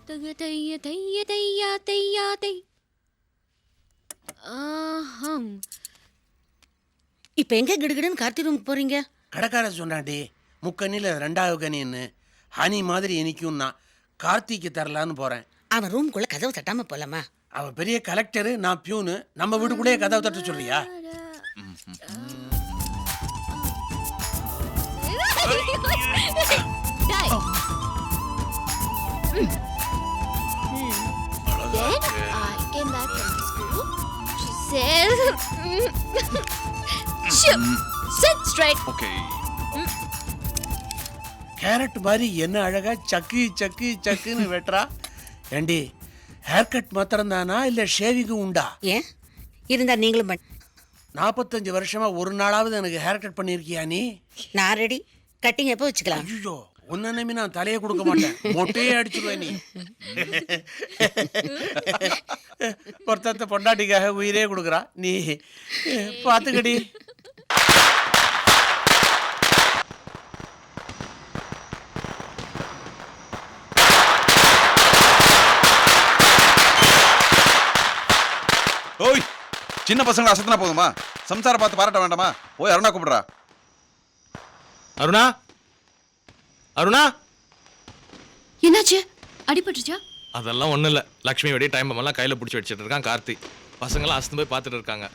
இப்ப எங்க கிடுகிடுன்னு கார்த்தி ரூம் போறீங்க? கடைக்கார சொன்னாடி முக்கண்ணில 2வது கனின்னு ஹனி மாதிரி இனிக்கும் நான் கார்த்திக்கு தரலான்னு போறேன். அவன் ரூம்குள்ள கதவு தட்டாம போலாமா? அவன் பெரிய கலெக்டரு, நான் பியூனு. நம்ம வீட்டுக்குள்ளேயே கதவை தட்ட சொல்றியா? கேரட் மாதிரி என்ன அழகா சக்கு சக்கு சக்குன்னு வெட்டுறா. ஏண்டி ஹேர் கட் மாத்திரம் தானா இல்ல ஷேவிங்கும் உண்டா? ஏன் இருந்தா நீங்களும் 45 வருஷமா ஒரு நாளாவது எனக்கு ஹேர் கட் பண்ணிருக்கியா நீ? நான் ரெடி. கட்டிங் எப்போ வச்சுக்கலாம்? ஐயோ உன்ன நம்பி நான் தலையை கொடுக்க மாட்டேன், மொட்டையே அடிச்சுடுவேன் நீ. ஒருத்தத்த பொண்டாட்டிக்காக உயிரே கொடுக்குறா, நீ பாத்துக்கடி. ஓய், சின்ன பசங்களை அசத்தினா போதுமா? சம்சாரம் பார்த்து பாராட்ட வேண்டாமா? ஓய், அருணா கூப்பிடுறா. அருணா, அருணா, என்னாச்சு? அடிபட்டுச்சா? அதெல்லாம் ஒன்றும் இல்லை. லக்ஷ்மி வெடி டைம் எல்லாம் கையில் பிடிச்சி வச்சுட்டு இருக்கான் கார்த்தி. பசங்களாம் அசந்து போய் பார்த்துட்டு இருக்காங்க.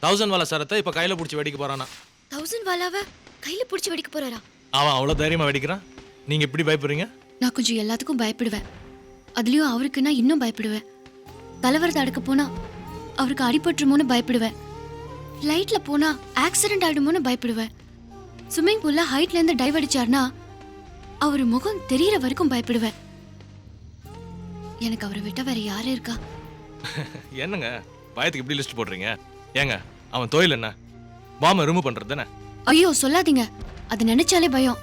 1000 வாலா சரத்தை இப்போ கையில் பிடிச்சி வெடிக்க போறானா? 1000 வாலாவை கையில் பிடிச்சி வெடிக்க போறாரா? அவன் அவ்வளோ தைரியமாக வெடிக்கிறான். நீங்கள் எப்படி பயப்படுறீங்க? நான் கொஞ்சம் எல்லாத்துக்கும் பயப்படுவேன். அதுலேயும் அவருக்கு நான் இன்னும் பயப்படுவேன். தலைவரத்தை அடுக்க போனா அவருக்கு அடிபட்டுருமோன்னு பயப்படுவேன். லைட்ல போனா ஆக்சிடென்ட் ஆயிடுமோன்னு பயப்படுவேன். ஸ்விம்மிங் பூல்ல ஹைட்ல இருந்து டைவ் அடிச்சார்னா அவர் முகம் தெரியற வரைக்கும் பயப்படுவேன். எனக்கு அவரை விட்ட வேற யாரு இருக்கா? என்னங்க பயத்துக்கு இப்படி லிஸ்ட் போடுறீங்க? ஏங்க அவன் தொழில் என்ன? பாம்பை ரிமூவ் பண்றது தானே? ஐயோ சொல்லாதீங்க, அது நினைச்சாலே பயம்.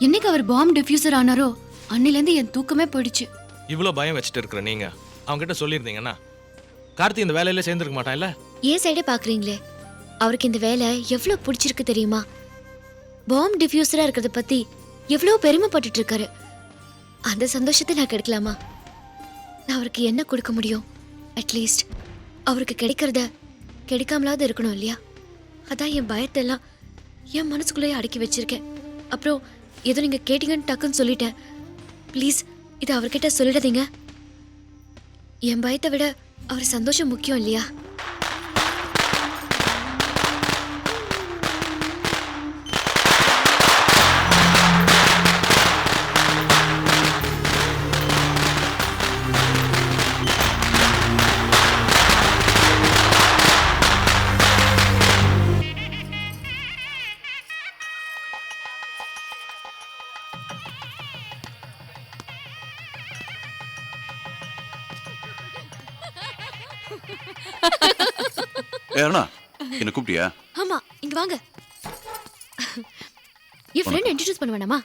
என்னைக்கு அவர் பாம்பு டிஃப்யூசர் ஆனாரோ அன்னிலேருந்து என் தூக்கமே போயிடுச்சு. இவ்வளோ பயம் வச்சுட்டு இருக்கிற நீங்க அவங்ககிட்ட சொல்லியிருந்தீங்கன்னா கார்த்தி இந்த வேலையில சேர்ந்துருக்க மாட்டான்ல? ஏன் சைடே பாக்குறீங்களே, அவருக்கு இந்த வேலை எவ்வளவு பிடிச்சிருக்கு தெரியுமா? பாம்பு டிஃப்யூசரா இருக்கிறத பத்தி எவ்வளவு பெருமைப்பட்டுட்டு இருக்காரு. அந்த சந்தோஷத்தை நான் கிடைக்கலாமா? நான் அவருக்கு என்ன கொடுக்க முடியும்? அட்லீஸ்ட் அவருக்கு கிடைக்கிறத கிடைக்காமலாவது இருக்கணும் இல்லையா? அதான் என் பயத்தெல்லாம் என் மனசுக்குள்ளேயே அடக்கி வச்சிருக்கேன். அப்புறம் ஏதோ நீங்க கேட்டீங்கன்னு டக்குன்னு சொல்லிட்டேன். ப்ளீஸ் இதை அவர்கிட்ட சொல்லிடாதீங்க. என் பயத்தை விட அவர் சந்தோஷம் முக்கியம் இல்லையா? அருணா, என்ன கூப்பிட்டியா? ஆமா, இங்க வாங்க. என் ஃப்ரெண்ட் இன்ட்ரோ듀ஸ் பண்ண வேணாமா?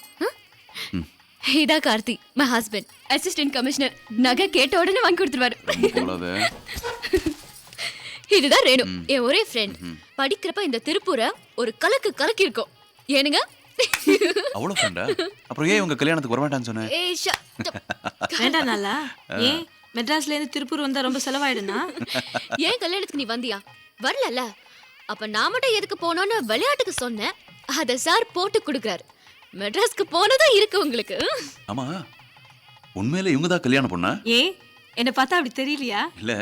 இதா Karthi, my husband, assistant commissioner. நகை கேட்ட உடனே வாங்கி கொடுத்துருவாரு. இதுதான் ரேணு, என் ஒரே ஃப்ரெண்ட். படிக்கிறப்ப இந்த திருப்பூரை ஒரு கலக்கு கலக்கி இருக்கும். ஏனுங்க? அவ்வளவு ஃப்ரெண்டா? அப்புறம் ஏன் உங்க கல்யாணத்துக்கு வர வேண்டாம்னு சொன்னேன்? வேண்டாம் நாளா? ஏன் மெட்ராஸ்ல இருந்து திருப்பூர் வந்தா ரொம்ப செலவாயிடுனா? ஏன் கல்யாணத்துக்கு நீ வந்தியா? வரலல்ல. அப்ப நான் மட்டும் எதுக்கு போனோன்னு விளையாட்டுக்கு சொன்னேன். அத சார் போட்டு கொடுக்குறாரு. மெட்ராஸ்க்கு போனதான் இருக்கு உங்களுக்கு. ஆமா, உண்மையில இவங்க தான் கல்யாணம் பொண்ணா? ஏன் என்ன பார்த்தா அப்படி தெரியலையா? இல்ல,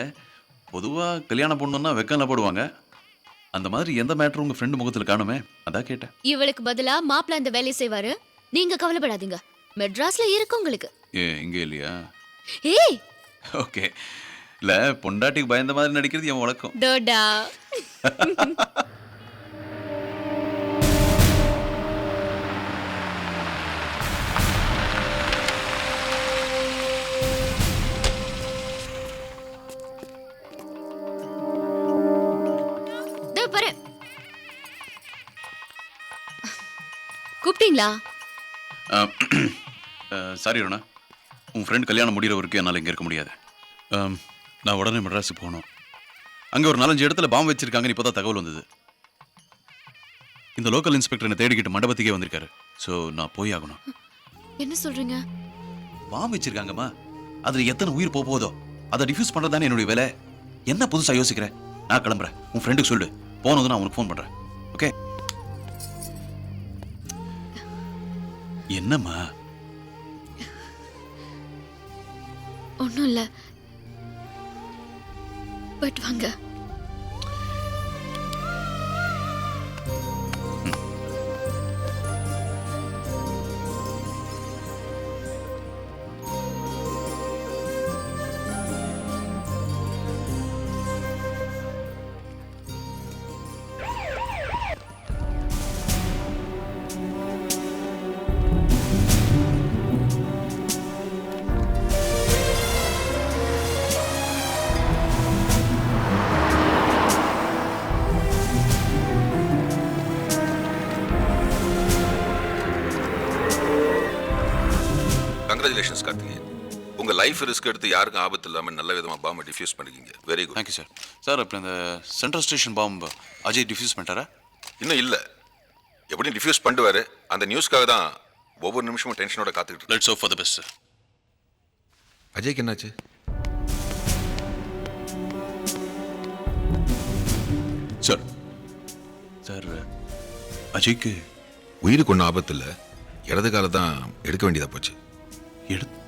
பொதுவா கல்யாணம் பொண்ணுன்னா வெக்கம்ல போடுவாங்க. அந்த மாதிரி எந்த மேட்டர் உங்க ஃப்ரெண்ட் முகத்துல காணுமே, அதான் கேட்டேன். இவளுக்கு பதிலா மாப்பிள்ள அந்த வேலையை செய்வாரு. நீங்க கவலைப்படாதீங்க, மெட்ராஸ்ல இருக்கு உங்களுக்கு. இங்க இல்லையா? ஏய் ஓகே. இல்ல, பொண்டாட்டிக்கு பயந்த மாதிரி நடிக்கிறது என் வழக்கம். டோடா. கூப்பிட்டீங்களா? சாரி அருணா, உன் ஃப்ரெண்ட் கல்யாணம் முடிகிற வரைக்கும் என்னால் இங்கே இருக்க முடியாது. நான் உடனே மெட்ராஸுக்கு போகணும். அங்கே ஒரு 4-5 இடத்துல பாம்பு வச்சிருக்காங்கன்னு இப்போ தான் தகவல் வந்தது. இந்த லோக்கல் இன்ஸ்பெக்டர் என்னை தேடிக்கிட்டு மண்டபத்துக்கே வந்திருக்காரு. ஸோ நான் போய் ஆகணும். என்ன சொல்றீங்க? பாம்பு வச்சிருக்காங்கம்மா. அதுல எத்தனை உயிர் போக போதோ அதை டிஃப்யூஸ் பண்றதுதானே என்னுடைய வேலை. என்ன புதுசா யோசிக்கிறேன்? நான் கிளம்புறேன். உன் ஃப்ரெண்டுக்கு சொல்லு, போனதும் நான் உனக்கு ஃபோன் பண்றேன். ஓகே? என்னம்மா? ஒன்றும் இல்லை, பட் வாங்க. கங்க்ராச்சுலேஷன்ஸ் கார்த்திகேயன். உங்க லைஃப் ரிஸ்க் எடுத்து யாருக்கும் ஆபத்து இல்லாமல் நல்ல விதமாக பாம்பை டிஃப்யூஸ் பண்ணிக்கிங்க. Very good. Thank you sir. Sir இப்போ இந்த சென்ட்ரல் ஸ்டேஷன் பாம்பு அஜய் டிஃப்யூஸ் பண்ணிட்டாரா? இன்னும் இல்லை, எப்படியும் டிஃப்யூஸ் பண்ணுவாரு. அந்த நியூஸ்க்காக தான் ஒவ்வொரு நிமிஷமும் டென்ஷனோட காத்துக்கிட்டு இருக்கேன். Let's hope for the best sir. அஜய்க்கு என்னாச்சு? சார் சார் அஜய்க்கு உயிருக்கு ஒன்றும் ஆபத்து இல்லை, இடது காலை தான் எடுக்க வேண்டியதா போச்சு. எடுத்து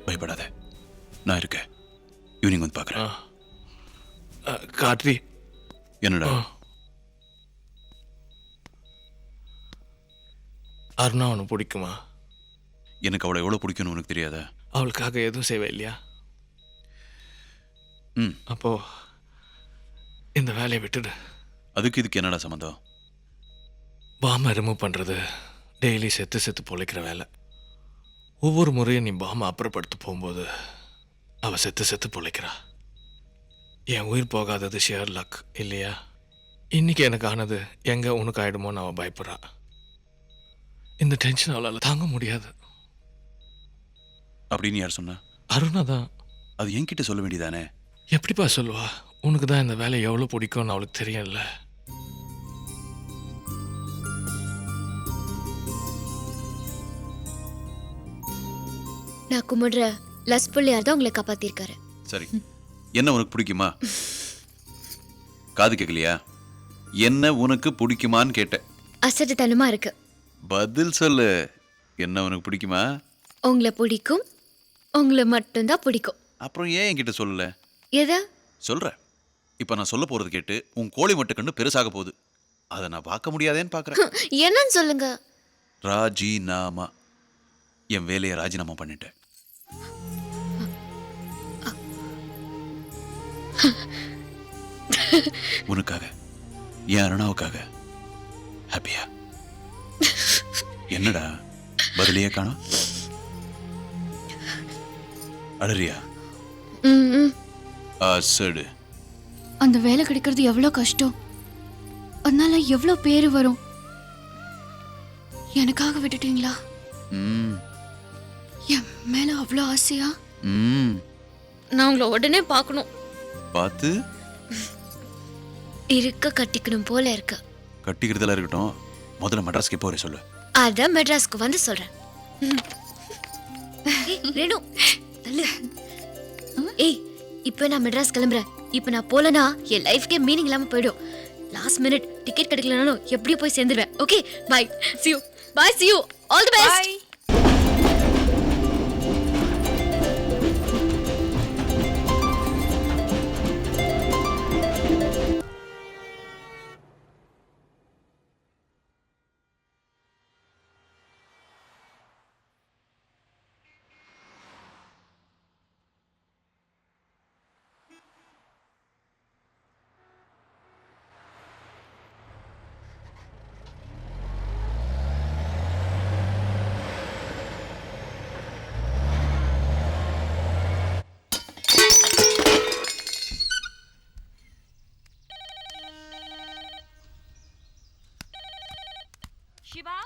பயப்படாத, நான் இருக்கேன். ஈவினிங் வந்து பார்க்குறேன். கார்த்தி, என்னடா? அருணா உனக்கு பிடிக்குமா? எனக்கு அவளை எவ்வளோ பிடிக்கும்னு உனக்கு தெரியாதா? அவளுக்காக எதுவும் செய்வே இல்லையா? ம். அப்போ இந்த வேலையை விட்டுடு. அதுக்கு இதுக்கு என்னடா சம்மந்தம்? பாம்பை ரிமூவ் பண்ணுறது டெய்லி செத்து செத்து பொழைக்கிற வேலை. ஒவ்வொரு முறையும் நீ பாம்பை அப்புறப்படுத்த போகும்போது அவள் செத்து செத்து பொழைக்கிறா. என் உயிர் போகாதது ஷேர் லக் இல்லையா? இன்னைக்கு எனக்கு ஆனது எங்கே உனக்கு ஆகிடுமோன்னு அவள் பயப்படுறா. இந்த டென்ஷன் அவளால் தாங்க முடியாது. அப்படின்னு யார் சொன்னா? அருணா தான். அது என்கிட்ட சொல்ல வேண்டியதானே? எப்படிப்பா சொல்லுவா? உனக்கு தான் இந்த வேலை எவ்வளோ பிடிக்கும்னு அவளுக்கு தெரியும்ல. நான் கும்பிடுற லஸ் பிள்ளையார் தான் உங்களை காப்பாத்திருக்காரு. சரி, என்ன உனக்கு பிடிக்குமா? காது கேட்கலையா? என்ன உனக்கு பிடிக்குமான்னு கேட்டேன். அசட்டுத்தனமா இருக்கு. பதில் சொல்லு. என்ன உனக்கு பிடிக்குமா? உங்களை பிடிக்கும், உங்களை மட்டும்தான் பிடிக்கும். அப்புறம் ஏன் என்கிட்ட சொல்லல? எதை சொல்கிறேன். இப்போ நான் சொல்ல போகிறது கேட்டு உன் கோழி மட்டு கண்ணு பெருசாக போகுது. அதை நான் பார்க்க முடியாதேன்னு பார்க்குறேன். என்னன்னு சொல்லுங்க. ராஜினாமா. என் வேலையை ராஜினாமா பண்ணிட்டேன். உனக்காக, என் அருணாவுக்காக. ஹாப்பியா? என்னடா பதிலையே காணோம்? அழறியா? சடு. அந்த வேலை கிடைக்கிறது எவ்வளோ கஷ்டம், அதனால எவ்வளோ பேர் வரும். எனக்காக விட்டுட்டீங்களா? ம் என் மேல அவ்வளோ ஆசையா? ம் நான் உங்களை உடனே பார்க்கணும். பார்த்து இருக்க கட்டிக்கணும் போல இருக்கு. கட்டிக்கிறதெல்லாம் இருக்கட்டும், முதல்ல மெட்ராஸ்க்கு எப்போ வர சொல்லு. அதான் மெட்ராஸ்க்கு வந்து சொல்றேன். ஏய், ரேணு, தள்ளு. ஏய், இப்போ நான் மெட்ராஸ் கிளம்புறேன். இப்போ நான் போலனா என் லைஃப்க்கே மீனிங் இல்லாம போயிடும். லாஸ்ட் மினிட் டிக்கெட் கிடைக்கலனாலும் எப்படியும் போய் சேர்ந்துருவேன். Okay, bye. See you. Bye, see you. All the best. Bye. Shiva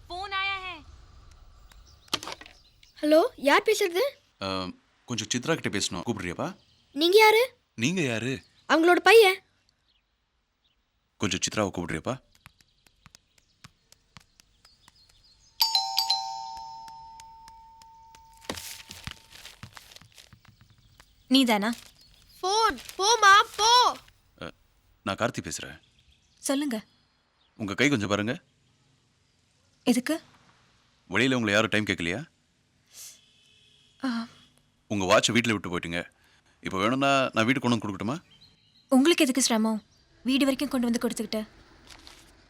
phone आया है. ஹலோ, யார் பேசுறது? கொஞ்சம் சித்ரா கிட்ட பேசணும். கூப்பிடுறியாப்பா? நீங்க யாரு? நீங்க யாரு? அவங்களோட பையன். கொஞ்சம் சித்ராவை கூப்பிடுறியப்பா? நீதானா? ஃபோன் போமா போ. நான் கார்த்தி பேசுகிறேன். சொல்லுங்க. உங்கள் கை கொஞ்சம் பாருங்க. எதுக்கு? வெளியில் உங்களை யாரும் டைம் கேட்கலையா? உங்கள் வாட்சை வீட்டில் விட்டு போயிட்டீங்க. இப்போ வேணும்னா நான் வீட்டுக்கு கொண்டு வந்து கொடுக்கட்டுமா? உங்களுக்கு எதுக்கு சிரமம்? வீடு வரைக்கும் கொண்டு வந்து கொடுத்துக்கிட்டு.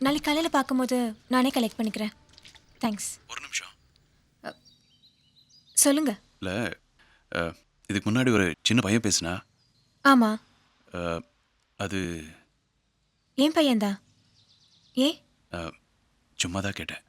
நாளைக்கு காலையில் பார்க்கும்போது நானே கலெக்ட் பண்ணிக்கிறேன். தேங்க்ஸ். ஒரு நிமிஷம். சொல்லுங்க. இல்லை, இதுக்கு முன்னாடி ஒரு சின்ன பையன் பேசுனா. ஆமாம். அது ஏன் பையன்தான்? ஏன்? சும்மா தான் கேட்டேன்.